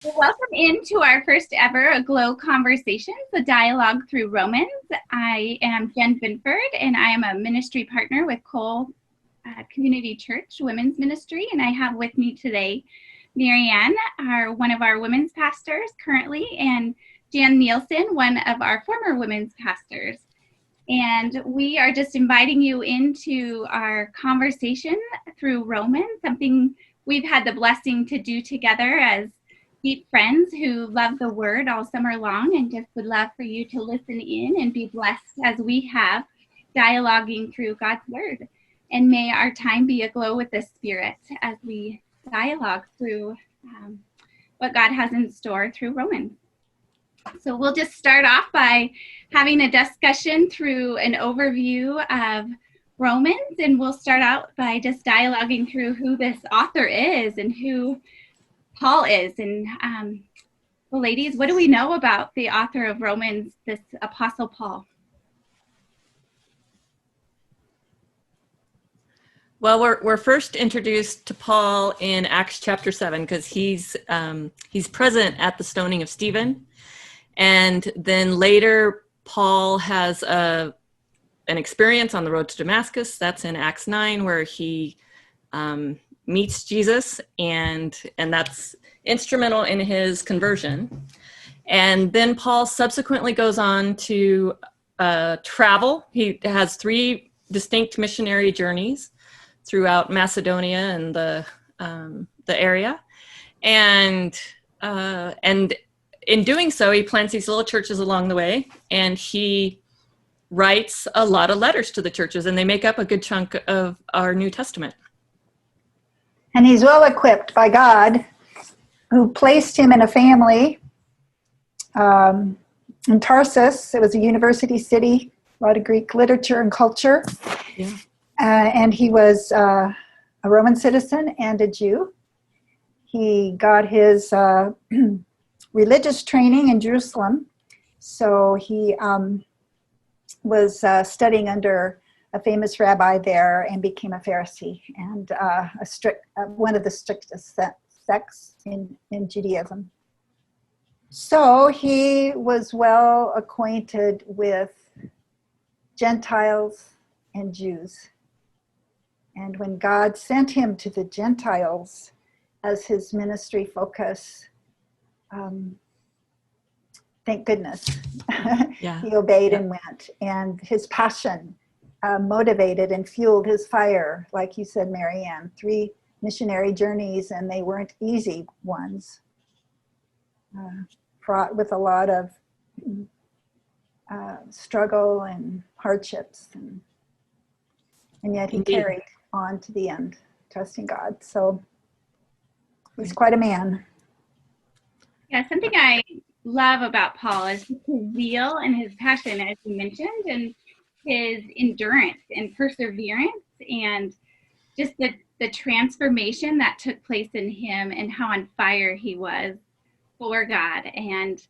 Well, welcome into our first ever Aglow Conversations, a dialogue through Romans. I am Jen Binford, and I am a ministry partner with Cole Community Church Women's Ministry, and I have with me today Marianne, one of our women's pastors currently, and Jan Nielsen, one of our former women's pastors. And we are just inviting you into our conversation through Romans, something we've had the blessing to do together as deep friends who love the word all summer long, and just would love for you to listen in and be blessed as we have dialoguing through God's word. And may our time be aglow with the Spirit as we dialogue through what God has in store through Romans. So we'll just start off by having a discussion through an overview of Romans, and we'll start out by just dialoguing through who this author is and who Paul is. And well, ladies, what do we know about the author of Romans, this Apostle Paul? Well, we're first introduced to Paul in Acts chapter 7 because he's present at the stoning of Stephen, and then later Paul has an experience on the road to Damascus. That's in Acts 9, where he meets Jesus, and that's instrumental in his conversion. And then Paul subsequently goes on to travel. He has 3 distinct missionary journeys throughout Macedonia and the area, and in doing so, he plants these little churches along the way, and he writes a lot of letters to the churches, and they make up a good chunk of our New Testament. And he's well equipped by God, who placed him in a family in Tarsus. It was a university city, a lot of Greek literature and culture. Yeah. And he was a Roman citizen and a Jew. He got his religious training in Jerusalem. So he was studying under a famous rabbi there and became a Pharisee and one of the strictest sects in Judaism. So he was well acquainted with Gentiles and Jews. And when God sent him to the Gentiles as his ministry focus, thank goodness, Yeah. he obeyed and went. And his passion motivated and fueled his fire, like you said, Marianne. 3 missionary journeys, and they weren't easy ones. Fraught with a lot of struggle and hardships, and yet he Indeed. carried on to the end, trusting God. So he's quite a man. Yeah, something I love about Paul is his zeal and his passion, as you mentioned, and his endurance and perseverance, and just the transformation that took place in him, and how on fire he was for God, and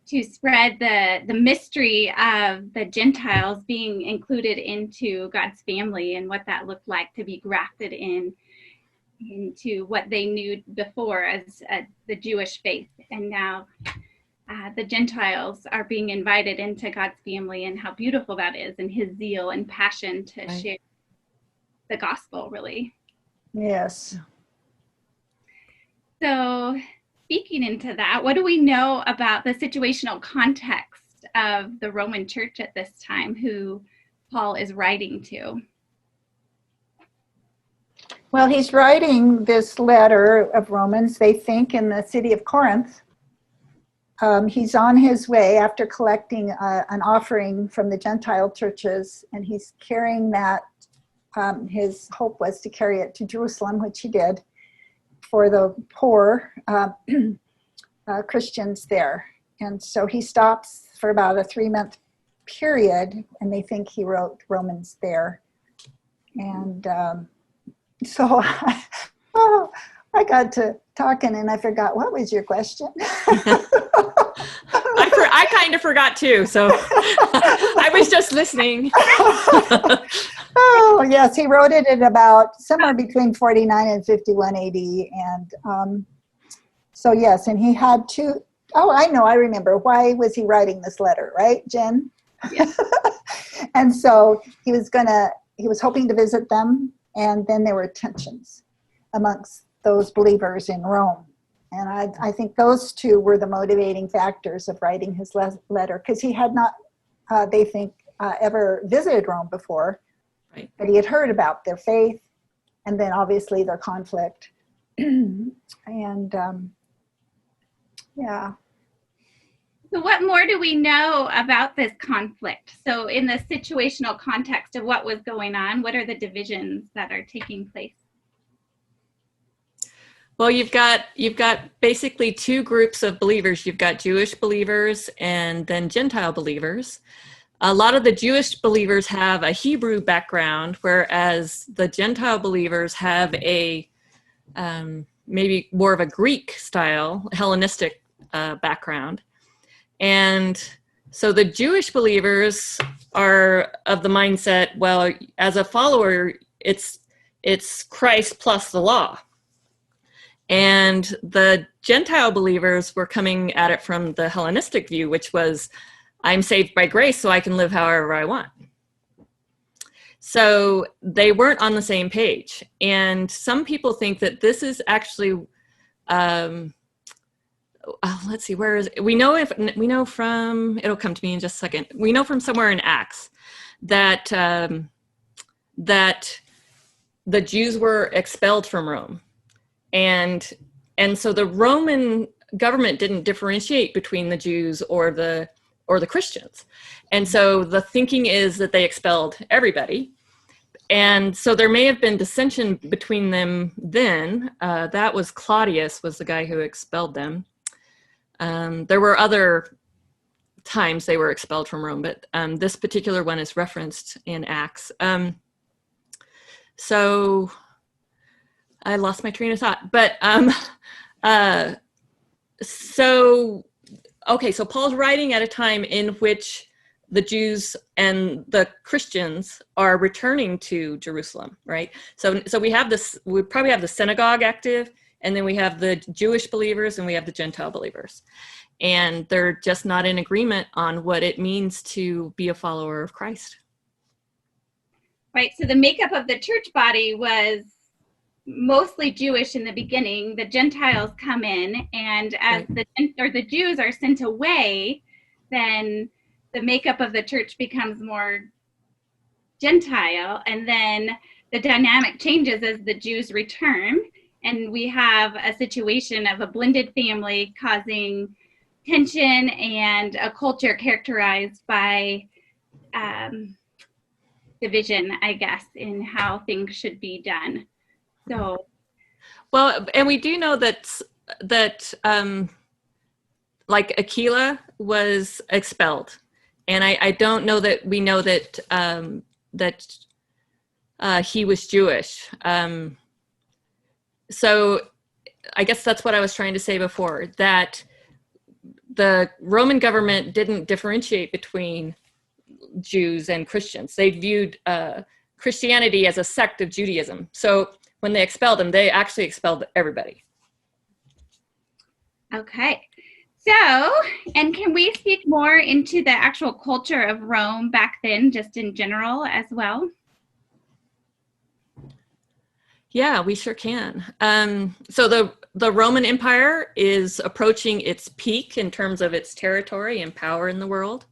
to spread the mystery of the Gentiles being included into God's family, and what that looked like to be grafted into what they knew before as the Jewish faith. And now the Gentiles are being invited into God's family, and how beautiful that is, and his zeal and passion to share the gospel, really. Yes. So speaking into that, what do we know about the situational context of the Roman church at this time, who Paul is writing to? Well, he's writing this letter of Romans, they think, in the city of Corinth. He's on his way after collecting an offering from the Gentile churches, and he's carrying that. His hope was to carry it to Jerusalem, which he did, for the poor Christians there. And so he stops for about a 3-month period, and they think he wrote Romans there. And so I got to talking, and I forgot, what was your question? I kind of forgot too, so I was just listening. Oh, yes, he wrote it at about somewhere between 49 and 51 AD. And So yes, and he had two. Oh, I know, I remember. Why was he writing this letter, right, Jen? Yes. And so he was hoping to visit them, and then there were tensions amongst those believers in Rome. And I think those two were the motivating factors of writing his letter, because he had not, they think, ever visited Rome before, Right. but he had heard about their faith, and then obviously their conflict. And yeah. So what more do we know about this conflict? So in the situational context of what was going on, what are the divisions that are taking place? Well, you've got basically two groups of believers. You've got Jewish believers and then Gentile believers. A lot of the Jewish believers have a Hebrew background, whereas the Gentile believers have a maybe more of a Greek style, Hellenistic background. And so the Jewish believers are of the mindset, well, as a follower, it's Christ plus the law. And the Gentile believers were coming at it from the Hellenistic view, which was, I'm saved by grace, so I can live however I want. So they weren't on the same page. And some people think that this is actually, let's see, where is it? We know from, it'll come to me in just a second. We know from somewhere in Acts that that the Jews were expelled from Rome. And so the Roman government didn't differentiate between the Jews or the Christians. And so the thinking is that they expelled everybody. And so there may have been dissension between them then. That was Claudius was the guy who expelled them. There were other times they were expelled from Rome, but this particular one is referenced in Acts. So I lost my train of thought, but so Paul's writing at a time in which the Jews and the Christians are returning to Jerusalem, right? So we probably have the synagogue active, and then we have the Jewish believers and we have the Gentile believers. And they're just not in agreement on what it means to be a follower of Christ. Right, so the makeup of the church body was mostly Jewish in the beginning. The Gentiles come in, and as the Jews are sent away, then the makeup of the church becomes more Gentile, and then the dynamic changes as the Jews return, and we have a situation of a blended family causing tension and a culture characterized by division, I guess, in how things should be done. So, well, and we do know that like Aquila was expelled, and I don't know that we know that he was Jewish. So I guess that's what I was trying to say before, that the Roman government didn't differentiate between Jews and Christians. They viewed Christianity as a sect of Judaism. So when they expelled them, they actually expelled everybody. Okay. So, and can we speak more into the actual culture of Rome back then, just in general as well? Yeah, we sure can. So the Roman Empire is approaching its peak in terms of its territory and power in the world.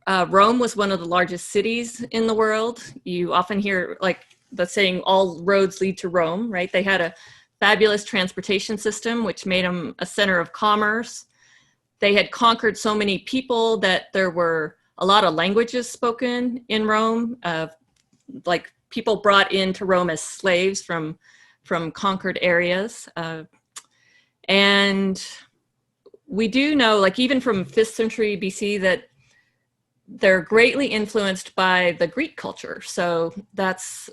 Rome was one of the largest cities in the world. You often hear like the saying, all roads lead to Rome, right? They had a fabulous transportation system, which made them a center of commerce. They had conquered so many people that there were a lot of languages spoken in Rome, like people brought into Rome as slaves from conquered areas. And we do know, like even from 5th century BC, that they're greatly influenced by the Greek culture. So that's,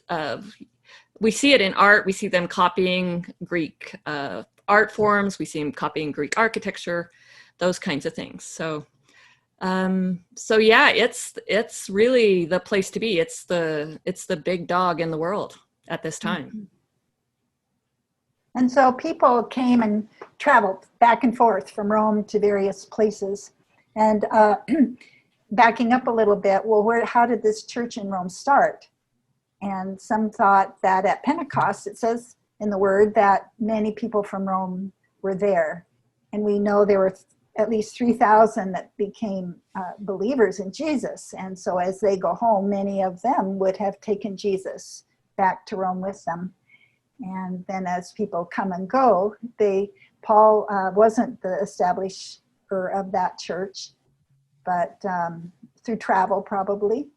we see it in art. We see them copying Greek art forms. We see them copying Greek architecture, those kinds of things. So yeah, it's really the place to be. It's the big dog in the world at this time. And so people came and traveled back and forth from Rome to various places. And backing up a little bit, well, how did this church in Rome start? And some thought that at Pentecost, it says in the word that many people from Rome were there. And we know there were at least 3,000 that became believers in Jesus. And so as they go home, many of them would have taken Jesus back to Rome with them. And then as people come and go, Paul wasn't the establisher of that church, but through travel probably,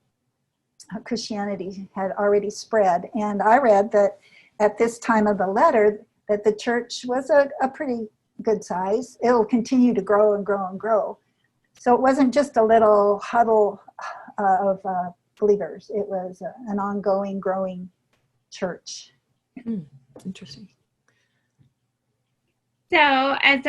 Christianity had already spread. And I read that at this time of the letter, that the church was a pretty good size. It'll continue to grow and grow and grow. So it wasn't just a little huddle of believers. It was an ongoing, growing church. Interesting. So as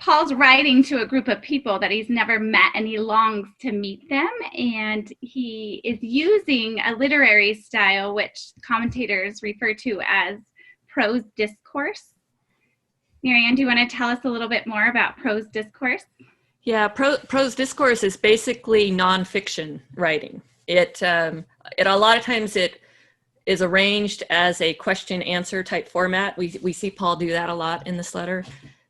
Paul's writing to a group of people that he's never met, and he longs to meet them, and he is using a literary style which commentators refer to as prose discourse. Marianne, do you want to tell us a little bit more about prose discourse? Yeah, prose discourse is basically nonfiction writing. It a lot of times it is arranged as a question-answer type format. We see Paul do that a lot in this letter,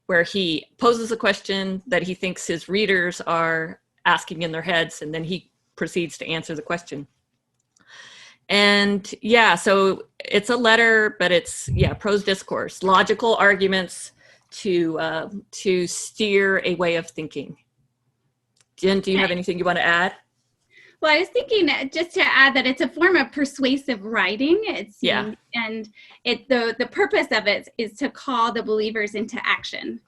where he poses a question that he thinks his readers are asking in their heads, and then he proceeds to answer the question. And yeah, so it's a letter, but it's prose discourse, logical arguments to steer a way of thinking. Jen, do you have anything you want to add? Well, I was thinking just to add that it's a form of persuasive writing. And the purpose of it is to call the believers into action.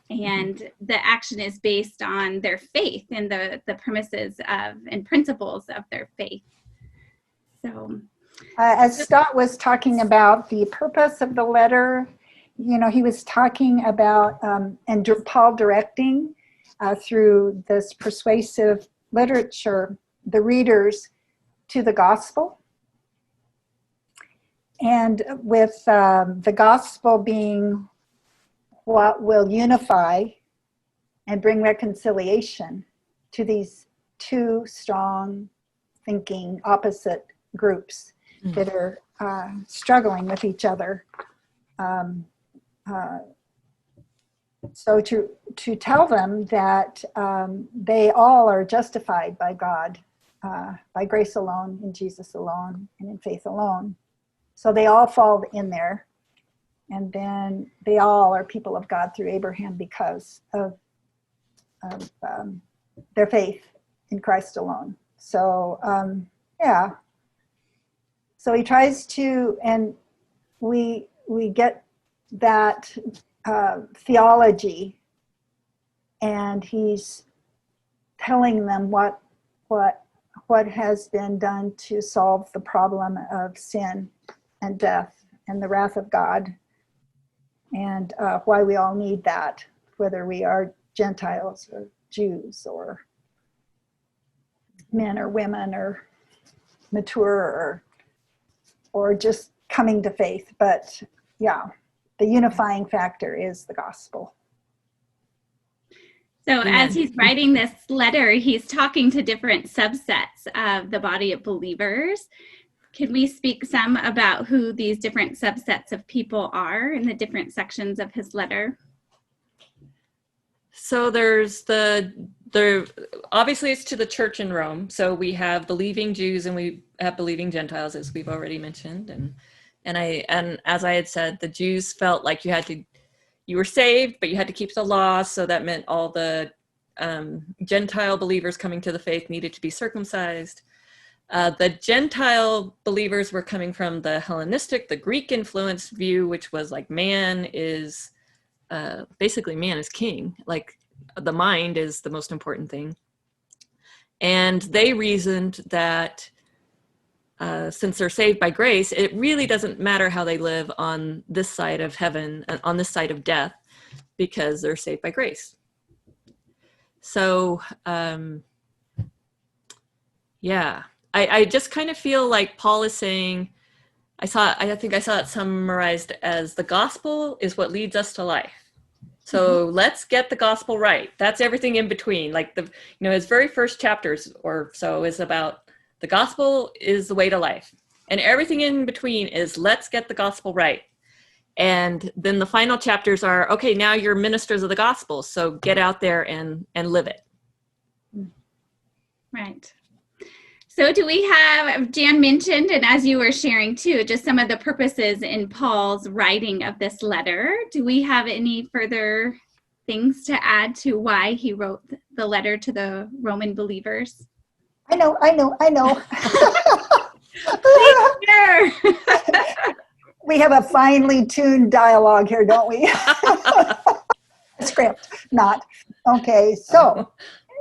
And the action is based on their faith and the premises of and principles of their faith. So, as Scott was talking about the purpose of the letter, he was talking about, and Paul directing through this persuasive literature, the readers to the gospel. And with the gospel being what will unify and bring reconciliation to these two strong thinking opposite groups that are struggling with each other. So to tell them that they all are justified by God, by grace alone, in Jesus alone, and in faith alone. So they all fall in there. And then they all are people of God through Abraham because of their faith in Christ alone. So, So he tries to, and we get that theology, and he's telling them what has been done to solve the problem of sin and death and the wrath of God, and why we all need that, whether we are Gentiles or Jews or men or women or mature or just coming to faith. But the unifying factor is the gospel. So as he's writing this letter, he's talking to different subsets of the body of believers. Could we speak some about who these different subsets of people are in the different sections of his letter? So there's obviously it's to the church in Rome. So we have believing Jews and we have believing Gentiles, as we've already mentioned. And as I had said, the Jews felt like you were saved, but you had to keep the law. So that meant all the Gentile believers coming to the faith needed to be circumcised. The Gentile believers were coming from the Hellenistic, the Greek influenced view, which was like man is king, like the mind is the most important thing. And they reasoned that since they're saved by grace, it really doesn't matter how they live on this side of heaven, on this side of death, because they're saved by grace. So, I just kind of feel like Paul is saying, I think I saw it summarized as the gospel is what leads us to life. So let's get the gospel right. That's everything in between. Like his very first chapters or so is about the gospel is the way to life. And everything in between is let's get the gospel right. And then the final chapters are, okay, now you're ministers of the gospel. So get out there and live it. Right. So do we have, Jan mentioned, and as you were sharing too, just some of the purposes in Paul's writing of this letter. Do we have any further things to add to why he wrote the letter to the Roman believers? I know. Sure. We have a finely tuned dialogue here, don't we? Script, not. Okay, so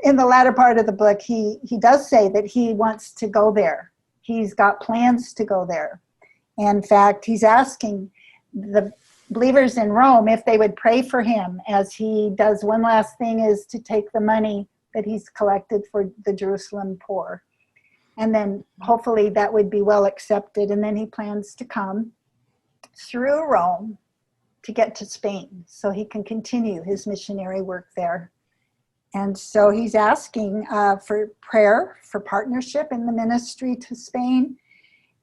in the latter part of the book, he does say that he wants to go there. He's got plans to go there. In fact, he's asking the believers in Rome if they would pray for him as he does one last thing, is to take the money that he's collected for the Jerusalem poor. And then hopefully that would be well accepted. And then he plans to come through Rome to get to Spain so he can continue his missionary work there. And so he's asking for prayer, for partnership in the ministry to Spain,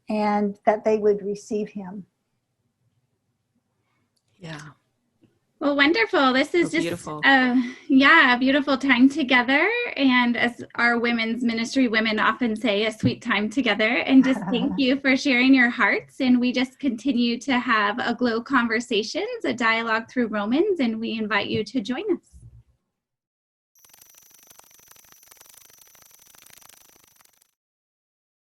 and that they would receive him. Yeah. Well, wonderful. This is just beautiful. A beautiful time together. And as our women's ministry women often say, a sweet time together. And just thank you for sharing your hearts. And we just continue to have Aglow conversations, a dialogue through Romans, and we invite you to join us.